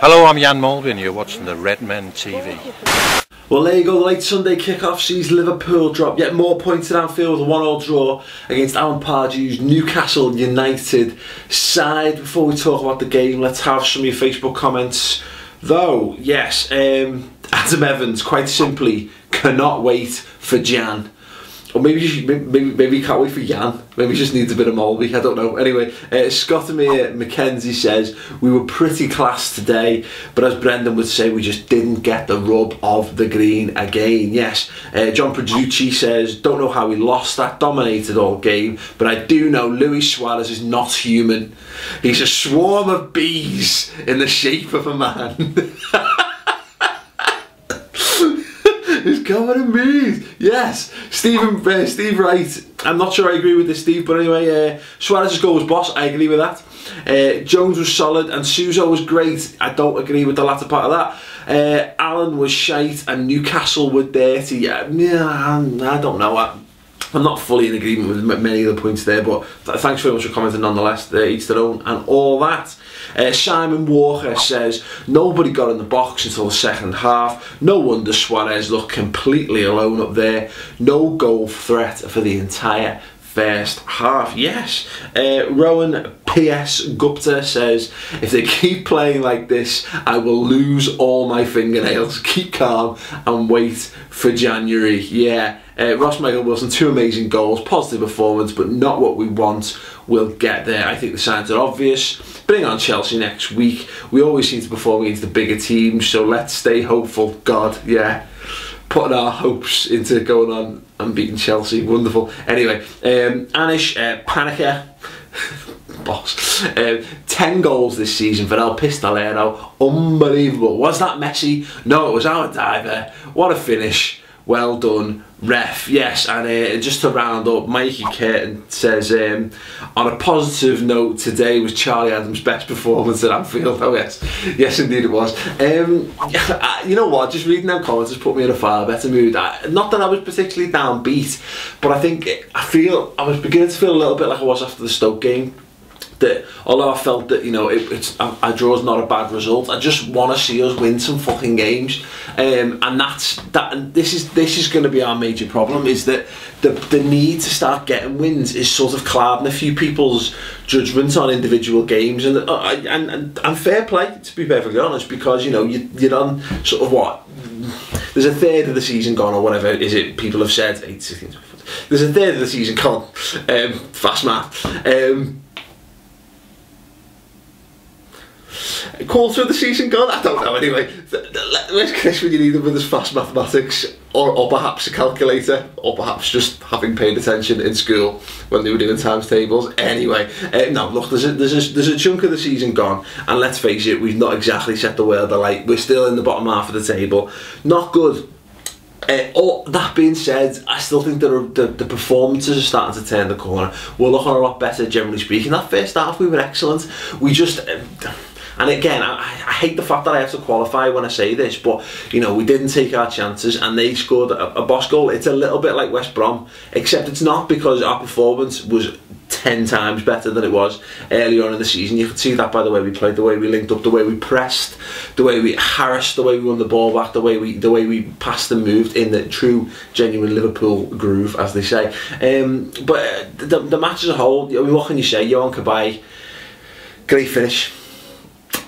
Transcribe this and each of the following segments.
Hello, I'm Jan Mulvey and you're watching the Redmen TV. Well, there you go, the late Sunday kickoff sees Liverpool drop yet more points at Anfield with a 1-1 draw against Alan Pardew's Newcastle United side. Before we talk about the game, let's have some of your Facebook comments. Though, yes, Adam Evans, quite simply, cannot wait for Jan. Or maybe he can't wait for Jan. Maybe he just needs a bit of Mulvey, I don't know. Anyway, Scottamere Mackenzie says, we were pretty class today, but as Brendan would say, we just didn't get the rub of the green again. Yes, John Produci says, don't know how we lost that, dominated all game, but I do know Luis Suarez is not human. He's a swarm of bees in the shape of a man. It's covered in bees. Yes, Steve Wright. I'm not sure I agree with this, Steve, but anyway, Suarez's goal was boss. I agree with that. Jones was solid and Suso was great. I don't agree with the latter part of that. Allen was shite and Newcastle were dirty. Yeah, I don't know. I'm not fully in agreement with many of the points there, but thanks very much for commenting nonetheless. Each their own and all that. Simon Walker says, nobody got in the box until the second half. No wonder Suarez looked completely alone up there. No goal threat for the entire first half. Yes. Rowan P.S. Gupta says, if they keep playing like this, I will lose all my fingernails. Keep calm and wait for January. Yeah. Ross Michael Wilson, 2 amazing goals, positive performance, but not what we want. We'll get there. I think the signs are obvious. Bring on Chelsea next week. We always seem to perform against the bigger teams, so let's stay hopeful. God, yeah. Putting our hopes into going on and beating Chelsea. Wonderful. Anyway, Anish Panica, boss. 10 goals this season for El Pistolero. Unbelievable. Was that Messi? No, it was our diver. What a finish. Well done, ref. Yes, and just to round up, Mikey Curtin says, on a positive note, today was Charlie Adams' best performance at Anfield. Oh yes, yes indeed it was. You know what, just reading them comments has put me in a far better mood. Not that I was particularly downbeat, but I was beginning to feel a little bit like I was after the Stoke game. That although I felt that, you know, a draw is not a bad result, I just want to see us win some fucking games, and this is going to be our major problem, is that the need to start getting wins is sort of clouding a few people's judgment on individual games, and fair play, to be perfectly honest, because, you know, you're on sort of what, there's a third of the season gone, or whatever is it people have said, 8, 16, there's a third of the season gone, fast math. Quarter of the season gone? I don't know. Anyway, where's Chris when you need him with his fast mathematics, or perhaps a calculator, or perhaps just having paid attention in school when they were doing times tables. Anyway, no, look, there's a chunk of the season gone, and let's face it, we've not exactly set the world alight. We're still in the bottom half of the table. Not good. All that being said, I still think that the performances are starting to turn the corner. We're looking a lot better, generally speaking. That first half we were excellent. We just... and again, I hate the fact that I have to qualify when I say this, but, you know, we didn't take our chances and they scored a boss goal. It's a little bit like West Brom, except it's not, because our performance was 10 times better than it was earlier on in the season. You could see that by the way we played, the way we linked up, the way we pressed, the way we harassed, the way we won the ball back, the way we passed and moved in the true, genuine Liverpool groove, as they say. But the match as a whole, what can you say? Yohan Cabaye, great finish.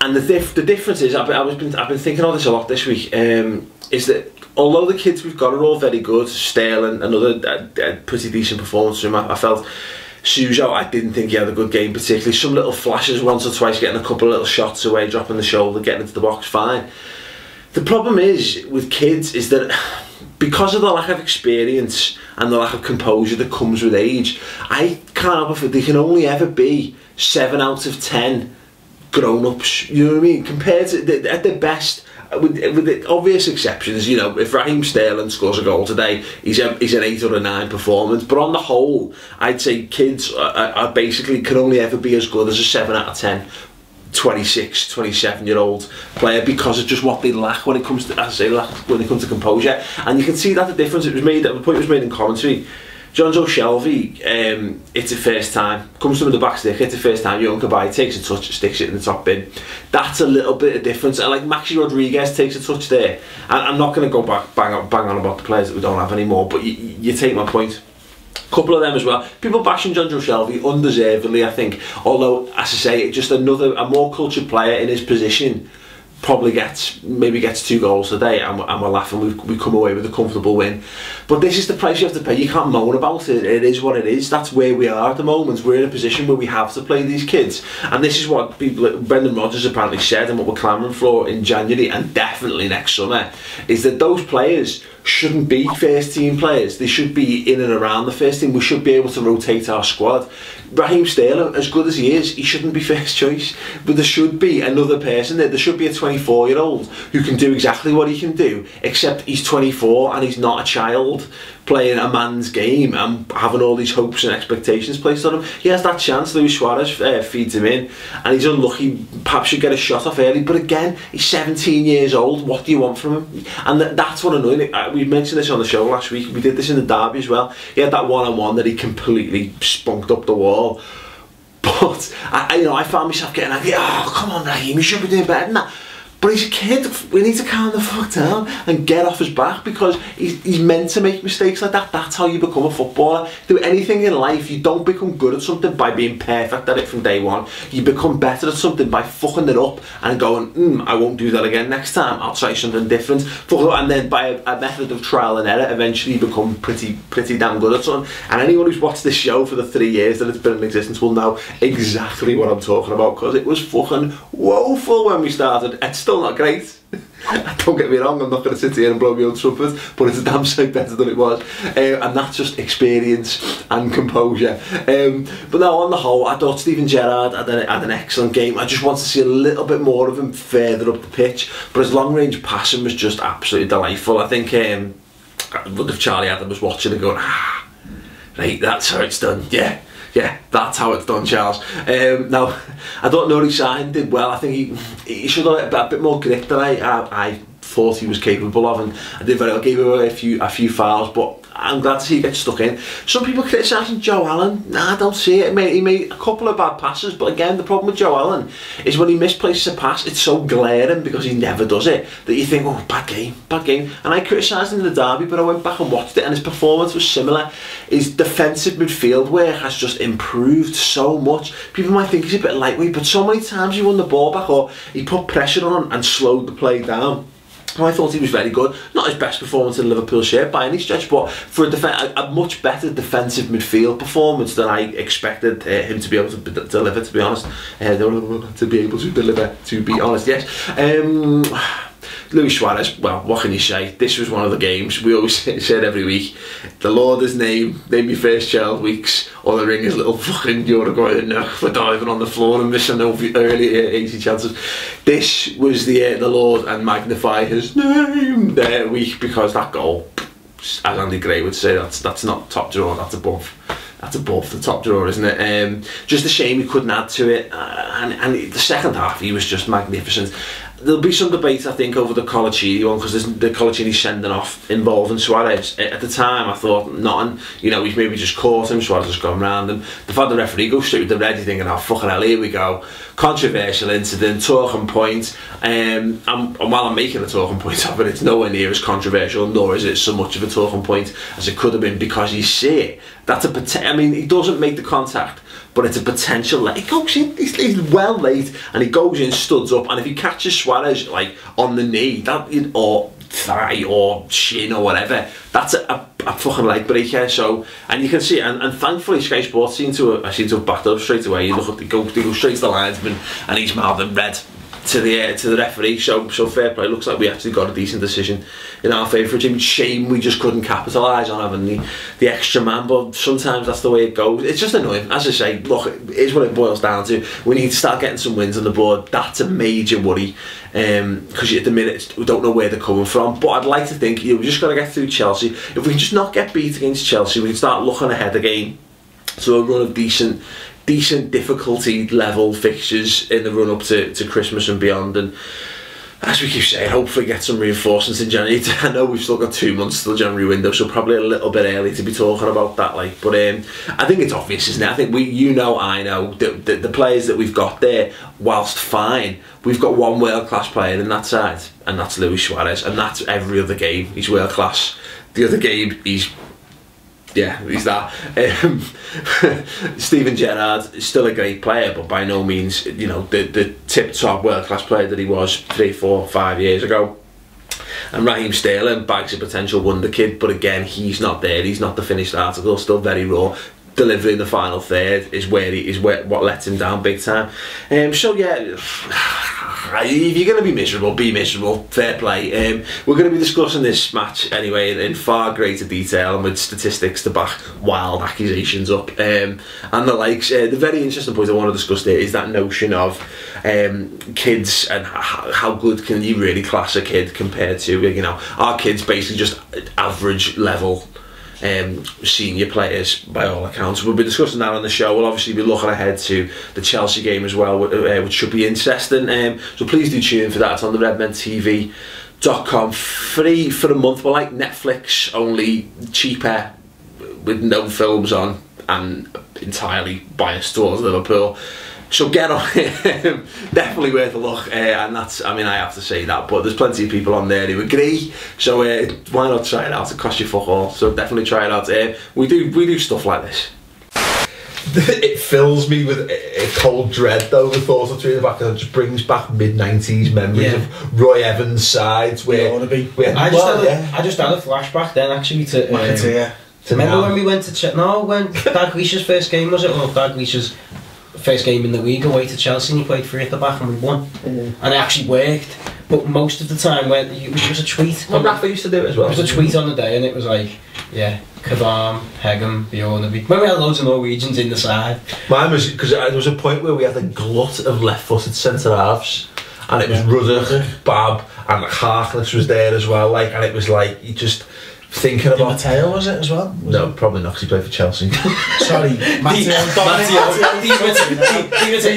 And the difference is, I've been thinking of this a lot this week, is that although the kids we've got are all very good, Sterling, another pretty decent performance from him, I felt Suso, I didn't think he had a good game particularly. Some little flashes once or twice, getting a couple of little shots away, dropping the shoulder, getting into the box, fine. The problem is with kids is that because of the lack of experience and the lack of composure that comes with age, I can't help it, they can only ever be 7 out of 10 grown-ups, you know what I mean? Compared to, at their best, with the obvious exceptions, you know, if Raheem Sterling scores a goal today, he's an 8 or a 9 performance, but on the whole, I'd say kids are basically, can only ever be as good as a 7 out of 10 26, 27-year-old player, because of just what they lack when it comes to, as I say, when it comes to composure. And you can see that the difference, it was made, the point was made in commentary, Jonjo Shelvey, it's a first time, comes to him in the back stick, it's a first time, Yohan Cabaye takes a touch, sticks it in the top bin. That's a little bit of difference, and like Maxi Rodriguez takes a touch there. And I'm not going to go back bang on about the players that we don't have anymore, but you take my point. Couple of them as well. People bashing Jonjo Shelvey undeservedly, I think. Although, as I say, just a more cultured player in his position probably maybe gets 2 goals today, and we're laughing. We come away with a comfortable win. But this is the price you have to pay. You can't moan about it. It is what it is. That's where we are at the moment. We're in a position where we have to play these kids, and this is what people, Brendan Rodgers apparently said, and what we're clamouring for in January and definitely next summer, is that those players shouldn't be first team players. They should be in and around the first team. We should be able to rotate our squad. Raheem Sterling, as good as he is, he shouldn't be first choice, but there should be another person there. There should be a 24-year-old who can do exactly what he can do, except he's 24 and he's not a child playing a man's game and having all these hopes and expectations placed on him. He has that chance. Luis Suarez feeds him in, and he's unlucky. Perhaps should get a shot off early, but again, he's 17 years old. What do you want from him? And that's what annoying. We mentioned this on the show last week. We did this in the derby as well. He had that one-on-one that he completely spunked up the wall. But I found myself getting like, oh, come on, Raheem, you should be doing better than that. But he's a kid. We need to calm the fuck down and get off his back, because he's meant to make mistakes like that. That's how you become a footballer. Do anything in life, you don't become good at something by being perfect at it from day one. You become better at something by fucking it up and going, I won't do that again next time. I'll try something different. And then by a method of trial and error, eventually you become pretty damn good at something. And anyone who's watched this show for the 3 years that it's been in existence will know exactly what I'm talking about, because it was fucking woeful when we started. It's still not great. Don't get me wrong, I'm not going to sit here and blow my own trumpet, but it's a damn sight better than it was, and that's just experience and composure. But now, on the whole, I thought Steven Gerrard had an excellent game. I just want to see a little bit more of him further up the pitch, but his long range passing was just absolutely delightful. I think if Charlie Adam was watching and going, right, that's how it's done, yeah, that's how it's done, Charles. Now, I don't know if Sahin did well. I think he should have a bit more grit than I thought he was capable of, and I did very well. Gave away a few fouls, but I'm glad to see he gets stuck in. Some people criticising Joe Allen. Nah, I don't see it. He made a couple of bad passes, but again, the problem with Joe Allen is when he misplaces a pass, it's so glaring because he never does it that you think, oh, bad game. And I criticised him in the derby, but I went back and watched it, and his performance was similar. His defensive midfield work has just improved so much. People might think he's a bit lightweight, but so many times he won the ball back, or he put pressure on and slowed the play down. I thought he was very good. Not his best performance in Liverpool shirt by any stretch, but for a much better defensive midfield performance than I expected him to be able to deliver, to be honest. To be honest, yes. Luis Suarez, well, what can you say? This was one of the games we always said every week. The Lord his name, made me first child weeks, or the ring his little fucking Uruguayan neck for diving on the floor and missing early 80 chances. This was the Lord and magnify his name week, because that goal, as Andy Gray would say, that's not top drawer, that's above the top drawer, isn't it? Just a shame he couldn't add to it, and the second half he was just magnificent. There'll be some debate, I think, over the Coloccini one, because the Coloccini sending off involving Suarez. At the time, I thought nothing. He's maybe just caught him. Suarez has gone round him. They've had the referee go straight with the red. You're thinking, oh, fucking hell, here we go. Controversial incident, talking point. And while I'm making a talking point of it, it's nowhere near as controversial, nor is it so much of a talking point as it could have been, because you see it. That's he doesn't make the contact, but it's a potential. He goes in, he's well late, and he goes in, studs up, and if he catches Suarez like on the knee, or thigh or shin or whatever, that's a fucking leg breaker. So, and you can see, and thankfully Sky Sports seem to have backed up straight away. You look at they go straight to the linesman, and he's mouthing red to the referee. So fair play. Looks like we actually got a decent decision in our favour. It's shame we just couldn't capitalise on having the extra man, but sometimes that's the way it goes. It's just annoying. As I say, look, it is what it boils down to. We need to start getting some wins on the board. That's a major worry, because at the minute we don't know where they're coming from. But I'd like to think we've just got to get through Chelsea. If we can just not get beat against Chelsea, we can start looking ahead again to a run of decent difficulty level fixtures in the run up to Christmas and beyond, and as we keep saying, hopefully get some reinforcements in January. I know we've still got 2 months till the January window, so probably a little bit early to be talking about that. Like, but I think it's obvious, isn't it? I think I know the players that we've got there, whilst fine, we've got one world class player in that side, and that's Luis Suarez, and that's every other game he's world class. The other game he's that. Steven Gerrard is still a great player, but by no means, you know, the tip-top world-class player that he was 3, 4, 5 years ago. And Raheem Sterling bags a potential wonder kid, but again, he's not there. He's not the finished article. Still very raw. Delivering the final third is what lets him down big time. So yeah, if you're going to be miserable, fair play. We're going to be discussing this match anyway in far greater detail and with statistics to back wild accusations up and the likes. The very interesting point I want to discuss there is that notion of kids and how good can you really class a kid compared to, you know, our kids basically just average level senior players by all accounts. We'll be discussing that on the show. We'll obviously be looking ahead to the Chelsea game as well, which should be interesting. So please do tune in for that. It's on the redmentv.com, free for a month. We're like Netflix, only cheaper, with no films on and entirely biased towards Liverpool. So get on it. Definitely worth a look, and that's, I mean, I have to say that, but there's plenty of people on there who agree, so why not try it out? It costs you fuck all, so definitely try it out. We do stuff like this. It fills me with a cold dread though, the thought of three in the back, and it just brings back mid-90s memories of Roy Evans' sides where I just had a flashback then actually to remember when we went to when Dalglish's first game, was it, or Dalglish's first game in the league away to Chelsea, and he played 3 at the back and we won. And it actually worked, but most of the time it was a tweet. Well, Rafa used to do it as well. It was a tweet on the day, and it was like, yeah, Kavam, Hegem, Bjornaby. When we had loads of Norwegians in the side. Mine was, because there was a point where we had a glut of left-footed centre-halves, and it was Rudder, Bab, and Harkness was there as well, like, and it was like, you just thinking about... Matteo, was it, as well? No, probably not, because he played for Chelsea. Sorry, Matteo.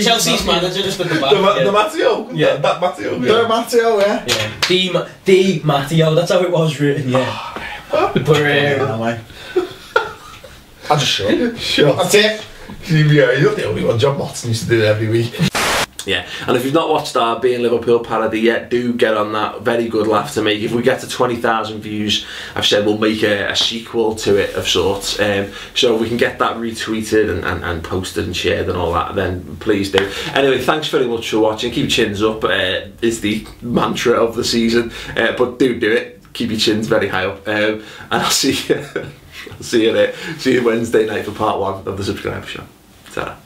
Chelsea's manager just at the back. The Matteo? Yeah. That Matteo? The Matteo, yeah. The Matteo, that's how it was written, yeah. But I just shut. That's it. Yeah, you're not the only one. John Motson used to do it every week. Yeah, and if you've not watched our Being Liverpool parody yet, do get on that. Very good laugh to make. If we get to 20,000 views, I've said we'll make a sequel to it of sorts. So if we can get that retweeted and posted and shared and all that, then please do. Anyway, thanks very much for watching. Keep your chins up is the mantra of the season. But do it. Keep your chins very high up. And I'll see you. See you Wednesday night for part 1 of the Subscriber Show. Ta-ra.